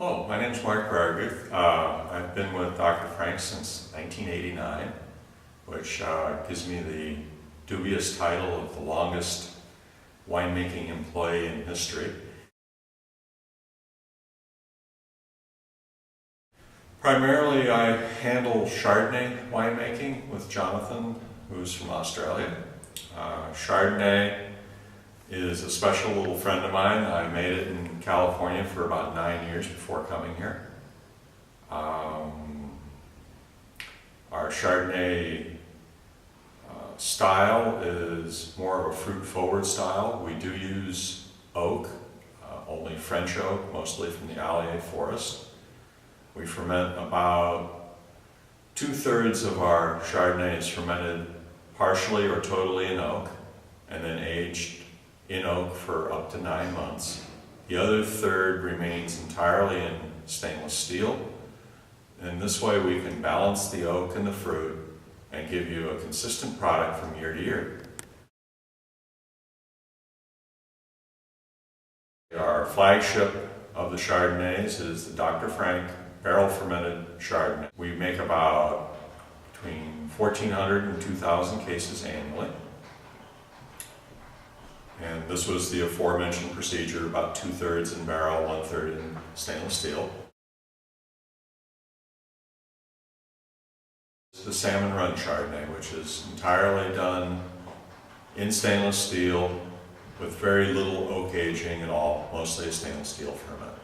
Hello, my name is Mark Veraguth. I've been with Dr. Frank since 1989, which gives me the dubious title of the longest winemaking employee in history. Primarily, I handle Chardonnay winemaking with Jonathan, who's from Australia. Chardonnay is a special little friend of mine. I made it in California for about 9 years before coming here. Our Chardonnay style is more of a fruit-forward style. We do use oak, only French oak, mostly from the Allier forest. We ferment about 2/3 of our Chardonnay is fermented partially or totally in oak, and then aged in oak for up to 9 months. The other third remains entirely in stainless steel, and this way we can balance the oak and the fruit and give you a consistent product from year to year. Our flagship of the Chardonnays is the Dr. Frank barrel fermented Chardonnay. We make about between 1,400 and 2,000 cases annually. And this was the aforementioned procedure, about 2/3 in barrel, 1/3 in stainless steel. The Salmon Run Chardonnay, which is entirely done in stainless steel with very little oak aging at all, mostly a stainless steel ferment.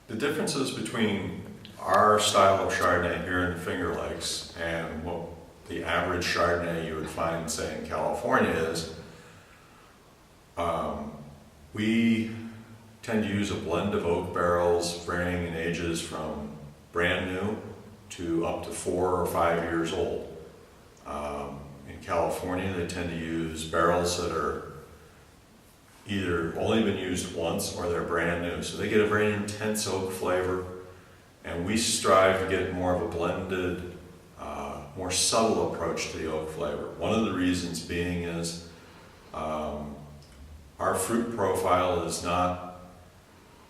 The differences between our style of Chardonnay here in the Finger Lakes and what the average Chardonnay you would find, say, in California is, we tend to use a blend of oak barrels varying in ages from brand new to up to 4 or 5 years old. In California, they tend to use barrels that are either only been used once or they're brand new. So they get a very intense oak flavor, and we strive to get more of a blended, more subtle approach to the oak flavor. One of the reasons being is our fruit profile is not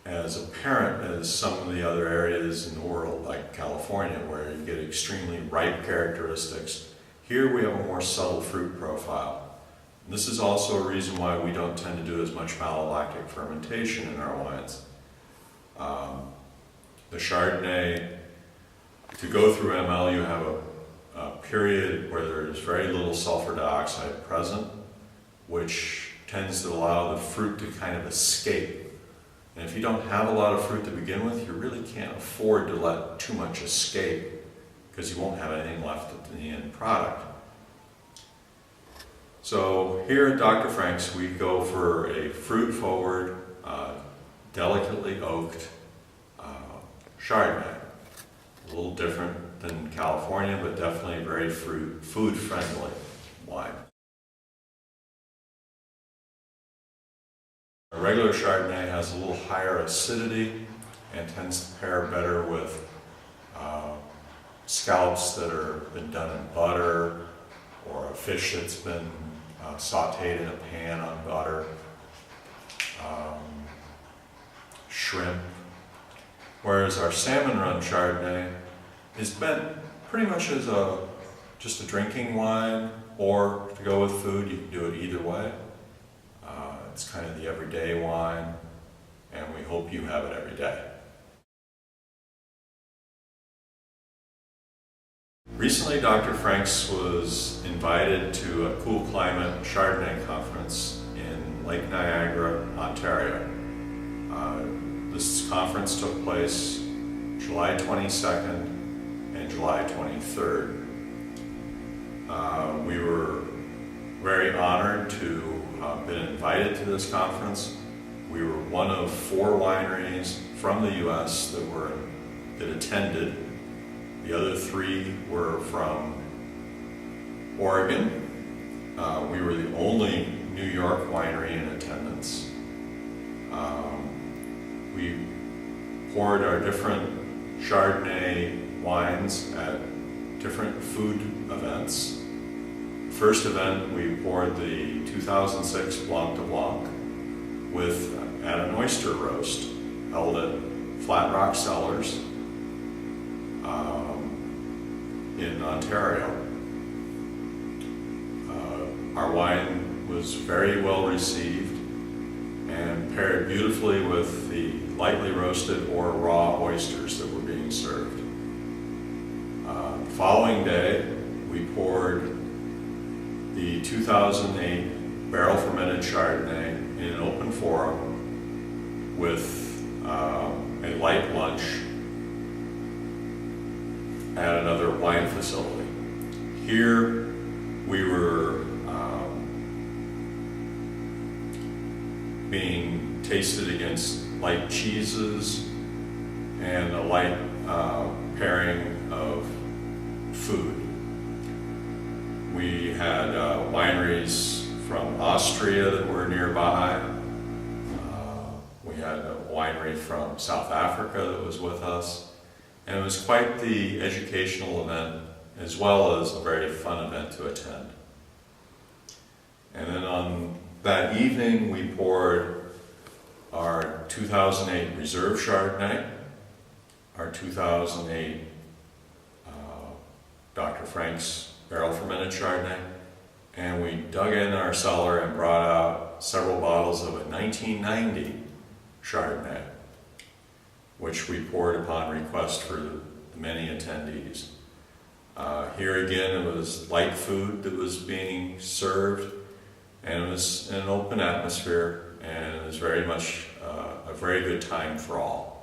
as apparent as some of the other areas in the world, like California, where you get extremely ripe characteristics. Here we have a more subtle fruit profile. And this is also a reason why we don't tend to do as much malolactic fermentation in our wines. The Chardonnay, to go through ML, you have a period where there's very little sulfur dioxide present, which tends to allow the fruit to kind of escape. And if you don't have a lot of fruit to begin with, you really can't afford to let too much escape, because you won't have anything left at the end product. So here at Dr. Frank's, we go for a fruit-forward, delicately oaked Chardonnay. A little different than California, but definitely very food-friendly wine. A regular Chardonnay has a little higher acidity and tends to pair better with scallops that have been done in butter, or a fish that's been sauteed in a pan on butter, shrimp. Whereas our Salmon Run Chardonnay is meant pretty much as just a drinking wine, or to go with food. You can do it either way. It's kind of the everyday wine, and we hope you have it every day. Recently, Dr. Frank's was invited to a cool climate Chardonnay conference in Lake Niagara, Ontario. This conference took place July 22nd and July 23rd. We were very honored to have been invited to this conference. We were one of 4 wineries from the U.S. that attended. The other 3 were from Oregon. We were the only New York winery in attendance. We poured our different Chardonnay wines at different food events. first event, we poured the 2006 Blanc de Blanc at an oyster roast held at Flat Rock Cellars in Ontario. Our wine was very well received and paired beautifully with the lightly roasted or raw oysters that were being served. The following day, we poured the 2008 barrel fermented Chardonnay in an open forum with a light lunch at another wine facility. Here we were being tasted against light cheeses and a light pairing of food. We had wineries from Austria that were nearby. We had a winery from South Africa that was with us. And it was quite the educational event, as well as a very fun event to attend. And then on that evening, we poured our 2008 Reserve Chardonnay, our 2008 Dr. Frank's barrel fermented Chardonnay, and we dug in our cellar and brought out several bottles of a 1990 Chardonnay, which we poured upon request for the many attendees. Here again, it was light food that was being served, and it was in an open atmosphere, and it was very much a very good time for all.